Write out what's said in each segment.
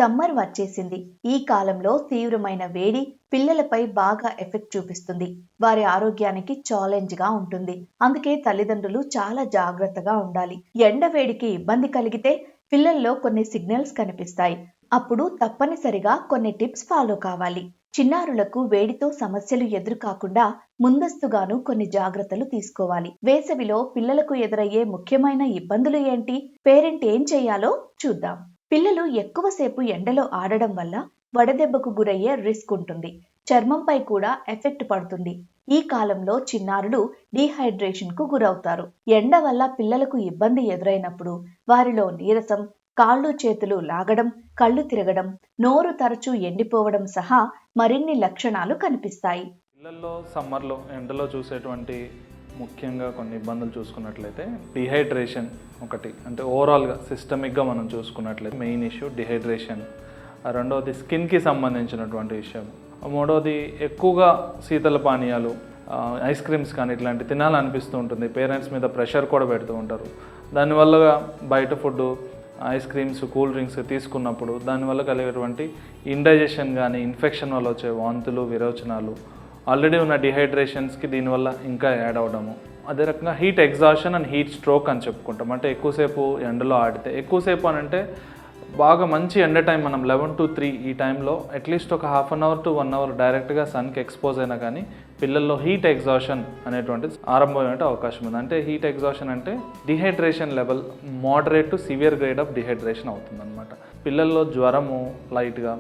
Summer వచ్చేసింది. ఈ కాలంలో తీవ్రమైన వేడి పిల్లలపై బాగా ఎఫెక్ట్ చూపిస్తుంది. వారి ఆరోగ్యానికి ఛాలెంజ్ గా ఉంటుంది. అందుకే తల్లిదండ్రులు చాలా జాగ్రత్తగా ఉండాలి. ఎండ వేడికి ఇబ్బంది కలిగితే పిల్లల్లో కొన్ని సిగ్నల్స్ కనిపిస్తాయి. అప్పుడు తప్పనిసరిగా కొన్ని టిప్స్ ఫాలో కావాలి. చిన్నారులకు వేడితో సమస్యలు ఎదురు కాకుండా ముందస్తుగాను కొన్ని జాగ్రత్తలు తీసుకోవాలి. వేసవిలో పిల్లలకు ఎదురయ్యే ముఖ్యమైన ఇబ్బందులు ఏంటి? పేరెంట్ ఏం చేయాలో చూద్దాం. పిల్లలు ఎక్కువసేపు ఎండలో ఆడడం వల్ల వడదెబ్బకు గురయ్యే రిస్క్ ఉంటుంది. చర్మంపై కూడా ఎఫెక్ట్ పడుతుంది. ఈ కాలంలో చిన్నారులు డీహైడ్రేషన్ కు గురవుతారు. ఎండ వల్ల పిల్లలకు ఇబ్బంది ఎదురైనప్పుడు వారిలో నీరసం, కాళ్ళు చేతులు లాగడం, కళ్ళు తిరగడం, నోరు తరచూ ఎండిపోవడం సహా మరిన్ని లక్షణాలు కనిపిస్తాయి. పిల్లల్లో సమ్మర్లో ఎండలో చూసేటువంటి ముఖ్యంగా కొన్ని ఇబ్బందులు చూసుకున్నట్లయితే డిహైడ్రేషన్ ఒకటి, అంటే ఓవరాల్గా సిస్టమిక్గా మనం చూసుకున్నట్లయితే మెయిన్ ఇష్యూ డిహైడ్రేషన్. రెండవది స్కిన్కి సంబంధించినటువంటి విషయం. మూడవది ఎక్కువగా శీతల పానీయాలు, ఐస్ క్రీమ్స్ కానీ ఇట్లాంటివి తినాలనిపిస్తూ ఉంటుంది. పేరెంట్స్ మీద ప్రెషర్ కూడా పెడుతూ ఉంటారు. దానివల్ల బయట food, ice creams, cool drinks తీసుకున్నప్పుడు దానివల్ల కలిగేటువంటి ఇండైజెషన్ కానీ ఇన్ఫెక్షన్ వల్ల వచ్చే వాంతులు, విరోచనాలు, ఆల్రెడీ ఉన్న డిహైడ్రేషన్స్కి దీనివల్ల ఇంకా యాడ్ అవడము. అదే రకంగా heat exhaustion and heat stroke అని చెప్పుకుంటాం. అంటే ఎక్కువసేపు ఎండలో ఆడితే, ఎక్కువసేపు అని అంటే బాగా మంచి ఎండ టైం మనం 11 to 3 ఈ టైంలో అట్లీస్ట్ ఒక ½ అన్ అవర్ టు 1 అవర్ డైరెక్ట్గా సన్కి ఎక్స్పోజ్ అయినా కానీ పిల్లల్లో హీట్ ఎగ్జాషన్ అనేటువంటిది ఆరంభమయ్యే అవకాశం ఉంది. అంటే హీట్ ఎగ్జాషన్ అంటే dehydration level moderate to severe grade of dehydration అవుతుందన్నమాట. పిల్లల్లో జ్వరము, లైట్గా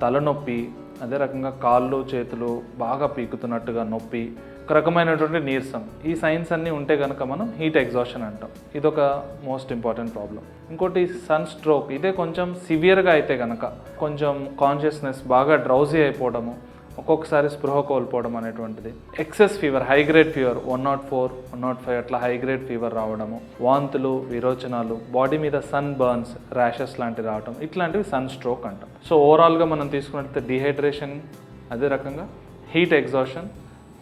తలనొప్పి, అదే రకంగా కాళ్ళు చేతులు బాగా పీకుతున్నట్టుగా నొప్పి, ఒక రకమైనటువంటి నీరసం, ఈ సైన్స్ అన్నీ ఉంటే కనుక మనం హీట్ ఎగ్జాషన్ అంటాం. ఇదొక మోస్ట్ ఇంపార్టెంట్ ప్రాబ్లం. ఇంకోటి సన్ స్ట్రోక్. ఇదే కొంచెం సివియర్గా అయితే కనుక కొంచెం కాన్షియస్నెస్, బాగా డ్రౌజీ అయిపోవడము, ఒక్కొక్కసారి స్పృహ కోల్పోవడం అనేటువంటిది. Excess fever, high grade fever 104, 105 అట్లా హై గ్రేడ్ ఫీవర్ రావడము, వాంతులు, విరోచనాలు, బాడీ మీద సన్ బర్న్స్, ర్యాషెస్ లాంటివి రావడం, ఇట్లాంటివి సన్ స్ట్రోక్ అంటాం. సో ఓవరాల్గా మనం తీసుకున్నట్లయితే డిహైడ్రేషన్, అదే రకంగా హీట్ ఎగ్జాషన్,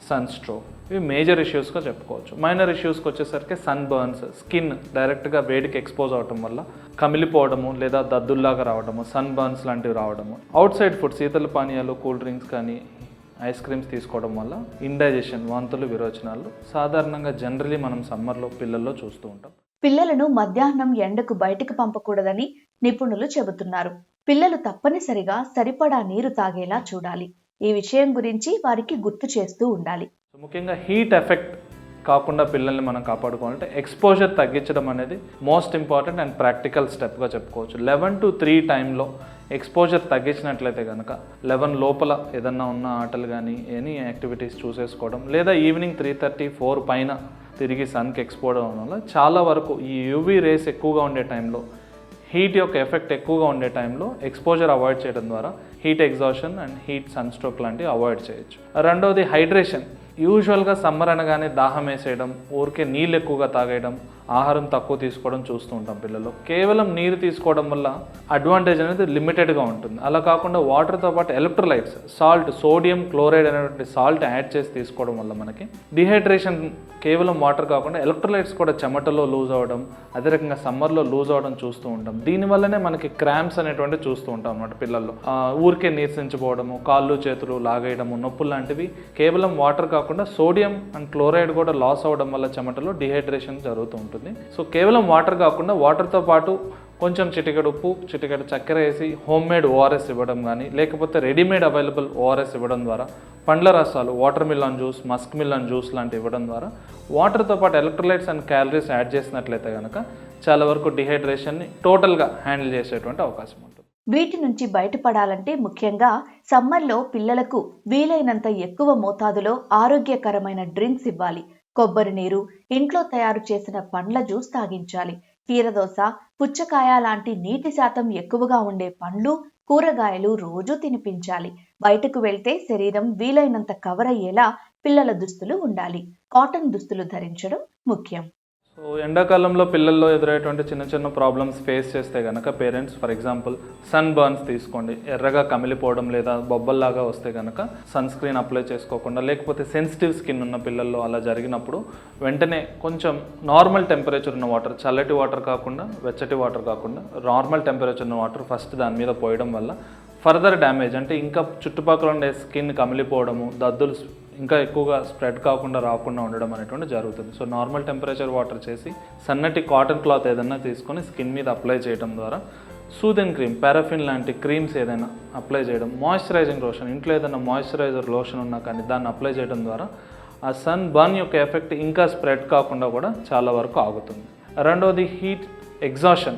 సన్ స్ట్రోక్, ఇవి మేజర్ ఇష్యూస్గా చెప్పుకోవచ్చు. మైనర్ ఇష్యూస్కి వచ్చేసరికి సన్ బర్న్స్, స్కిన్ డైరెక్ట్గా వేడికి ఎక్స్పోజ్ అవడం వల్ల కమిలిపోవడము లేదా దద్దుల్లాగా రావడము, సన్ బర్న్స్ లాంటివి రావడము. అవుట్ సైడ్ ఫుడ్, శీతల పానీయాలు, కూల్ డ్రింక్స్ కానీ ఐస్ క్రీమ్స్ తీసుకోవడం వల్ల ఇండైజెషన్, వాంతులు, విరోచనాలు సాధారణంగా జనరలీ మనం సమ్మర్లో పిల్లల్లో చూస్తూ ఉంటాం. పిల్లలను మధ్యాహ్నం ఎండకు బయటకు పంపకూడదని నిపుణులు చెబుతున్నారు. పిల్లలు తప్పనిసరిగా సరిపడా నీరు తాగేలా చూడాలి. ఈ విషయం గురించి వారికి గుర్తు చేస్తూ ఉండాలి. ముఖ్యంగా హీట్ ఎఫెక్ట్ కాకుండా పిల్లల్ని మనం కాపాడుకోవాలంటే ఎక్స్పోజర్ తగ్గించడం అనేది మోస్ట్ ఇంపార్టెంట్ అండ్ ప్రాక్టికల్ స్టెప్గా చెప్పుకోవచ్చు. 11 to 3 టైంలో ఎక్స్పోజర్ తగ్గించినట్లయితే కనుక 11 లోపల ఏదన్నా ఉన్న ఆటలు కానీ ఎనీ యాక్టివిటీస్ చూసేసుకోవడం, లేదా ఈవినింగ్ 3:30, 4 పైన తిరిగి సన్కి ఎక్స్పోజ్ అవ్వడం వల్ల చాలా వరకు ఈ యూవీ రేస్ ఎక్కువగా ఉండే టైంలో, హీట్ యొక్క ఎఫెక్ట్ ఎక్కువగా ఉండే టైంలో ఎక్స్పోజర్ అవాయిడ్ చేయడం ద్వారా heat exhaustion and heat sunstroke లాంటివి అవాయిడ్ చేయొచ్చు. రెండవది హైడ్రేషన్. యూజువల్గా సమ్మర్ అనగానే దాహం వేసేయడం, ఊరికే నీళ్ళు ఎక్కువగా తాగేయడం, ఆహారం తక్కువ తీసుకోవడం చూస్తూ ఉంటాం పిల్లలు. కేవలం నీరు తీసుకోవడం వల్ల అడ్వాంటేజ్ అనేది లిమిటెడ్గా ఉంటుంది. అలా కాకుండా వాటర్తో పాటు ఎలక్ట్రోలైట్స్, సాల్ట్, సోడియం క్లోరైడ్ అనేటువంటి సాల్ట్ యాడ్ చేసి తీసుకోవడం వల్ల మనకి డిహైడ్రేషన్ కేవలం వాటర్ కాకుండా ఎలక్ట్రోలైట్స్ కూడా చెమటలో లూజ్ అవ్వడం, అదే రకంగా సమ్మర్లో లూజ్ అవ్వడం చూస్తూ ఉంటాం. దీనివల్లనే మనకి క్రాంప్స్ అనేటువంటి చూస్తూ ఉంటాం అన్నమాట పిల్లల్లో. ఊరికే నీరసించిపోవడము, కాళ్ళు చేతులు లాగేయడము, నొప్పులు లాంటివి కేవలం వాటర్ కాకుండా సోడియం అండ్ క్లోరైడ్ కూడా లాస్ అవ్వడం వల్ల చెమటలో డిహైడ్రేషన్ జరుగుతూ ఉంటుంది. సో కేవలం వాటర్ కాకుండా వాటర్తో పాటు కొంచెం చిటికెడు ఉప్పు, చిటికెడు చక్కెర వేసి హోమ్ మేడ్ ఓఆర్ఎస్ ఇవ్వడం కానీ, లేకపోతే రెడీమేడ్ అవైలబుల్ ఓఆర్ఎస్ ఇవ్వడం ద్వారా, పండ్ల రసాలు, water melon juice, Musk melon juice లాంటివి ఇవ్వడం ద్వారా వాటర్తో పాటు ఎలక్ట్రోలైట్స్ అండ్ క్యాలరీస్ యాడ్ చేసినట్లయితే కనుక చాలా వరకు డిహైడ్రేషన్ని టోటల్గా హ్యాండిల్ చేసేటువంటి అవకాశం ఉంటుంది. వీటి నుంచి బయటపడాలంటే ముఖ్యంగా సమ్మర్లో పిల్లలకు వీలైనంత ఎక్కువ మోతాదులో ఆరోగ్యకరమైన డ్రింక్స్ ఇవ్వాలి. కొబ్బరి నీరు, ఇంట్లో తయారు చేసిన పండ్ల జ్యూస్ తాగించాలి. కీరదోస, పుచ్చకాయ లాంటి నీటి శాతం ఎక్కువగా ఉండే పండ్లు, కూరగాయలు రోజు తినిపించాలి. బయటకు వెళ్తే శరీరం వీలైనంత కవర్ అయ్యేలా పిల్లల దుస్తులు ఉండాలి. కాటన్ దుస్తులు ధరించడం ముఖ్యం. సో ఎండాకాలంలో పిల్లల్లో ఎదురయ్యేటువంటి చిన్న చిన్న ప్రాబ్లమ్స్ ఫేస్ చేస్తే కనుక parents, for example sunburns తీసుకోండి, ఎర్రగా కమిలిపోవడం లేదా బొబ్బల్లాగా వస్తే కనుక సన్ స్క్రీన్ అప్లై చేసుకోకుండా, లేకపోతే సెన్సిటివ్ స్కిన్ ఉన్న పిల్లల్లో అలా జరిగినప్పుడు వెంటనే కొంచెం నార్మల్ టెంపరేచర్ ఉన్న వాటర్, చల్లటి వాటర్ కాకుండా వెచ్చటి వాటర్ కాకుండా నార్మల్ టెంపరేచర్ ఉన్న వాటర్ ఫస్ట్ దాని మీద పోయడం వల్ల ఫర్దర్ డ్యామేజ్ అంటే ఇంకా చుట్టుపక్కల ఉండే స్కిన్ కమిలిపోవడము, దద్దులు ఇంకా ఎక్కువగా స్ప్రెడ్ కాకుండా రాకుండా ఉండడం అనేటువంటి జరుగుతుంది. సో నార్మల్ టెంపరేచర్ వాటర్ చేసి సన్నటి కాటన్ క్లాత్ ఏదైనా తీసుకొని స్కిన్ మీద అప్లై చేయడం ద్వారా సూదెన్ క్రీమ్, పారాఫిన్ లాంటి క్రీమ్స్ ఏదైనా అప్లై చేయడం, మాయిశ్చరైజింగ్ లోషన్, ఇంట్లో ఏదైనా మాయిశ్చరైజర్ లోషన్ ఉన్నా కానీ దాన్ని అప్లై చేయడం ద్వారా ఆ సన్ బర్న్ యొక్క ఎఫెక్ట్ ఇంకా స్ప్రెడ్ కాకుండా కూడా చాలా వరకు ఆగుతుంది. రెండవది హీట్ ఎగ్జాషన్,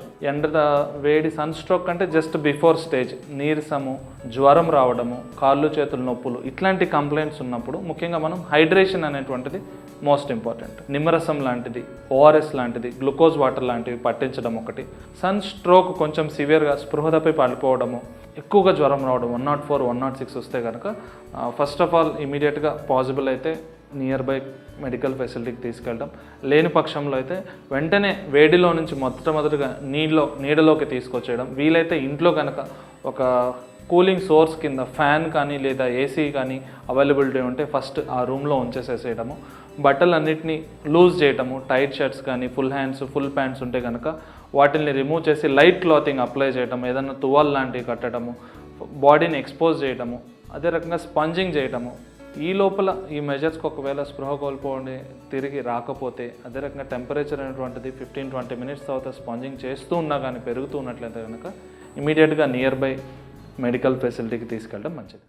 వేడి సన్ స్ట్రోక్ అంటే జస్ట్ బిఫోర్ స్టేజ్, నీరసము, జ్వరం రావడము, కాళ్ళు చేతులు నొప్పులు ఇట్లాంటి కంప్లైంట్స్ ఉన్నప్పుడు ముఖ్యంగా మనం హైడ్రేషన్ అనేటువంటిది మోస్ట్ ఇంపార్టెంట్. నిమ్మరసం లాంటిది, ఓఆర్ఎస్ లాంటిది, గ్లూకోజ్ వాటర్ లాంటివి పట్టించడం ఒకటి. సన్ స్ట్రోక్ కొంచెం సివియర్గా స్పృహ తప్పి పడిపోవడము, ఎక్కువగా జ్వరం రావడం 104, 106 వస్తే కనుక ఫస్ట్ ఆఫ్ ఆల్ ఇమీడియట్గా పాసిబుల్ అయితే నియర్ బై మెడికల్ ఫెసిలిటీకి తీసుకెళ్ళడం, లేని పక్షంలో అయితే వెంటనే వేడిలో నుంచి మొట్టమొదటిగా నీడలోకి తీసుకొచ్చేయడం, వీలైతే ఇంట్లో కనుక ఒక కూలింగ్ సోర్స్ కింద ఫ్యాన్ కానీ లేదా ఏసీ కానీ అవైలబిలిటీ ఉంటే ఫస్ట్ ఆ రూమ్లో ఉంచేసేసేయడము, బట్టలన్నిటినీ లూజ్ చేయటము, టైట్ షర్ట్స్ కానీ ఫుల్ హ్యాండ్స్ ఫుల్ ప్యాంట్స్ ఉంటే కనుక వాటిని రిమూవ్ చేసి లైట్ క్లాతింగ్ అప్లై చేయటం, ఏదైనా తువాల్ లాంటివి కట్టడము, బాడీని ఎక్స్పోజ్ చేయటము, అదే రకంగా స్పంజింగ్ చేయటము. ఈ లోపల ఈ మెజర్స్కి ఒకవేళ స్పృహ కోల్పోండి తిరిగి రాకపోతే, అదే రకంగా టెంపరేచర్ అనేటువంటిది 15-20 మినిట్స్ తర్వాత స్పాంజింగ్ చేస్తూ ఉన్నా కానీ పెరుగుతూ ఉన్నట్లయితే కనుక ఇమీడియట్గా నియర్ బై మెడికల్ ఫెసిలిటీకి తీసుకెళ్ళడం మంచిది.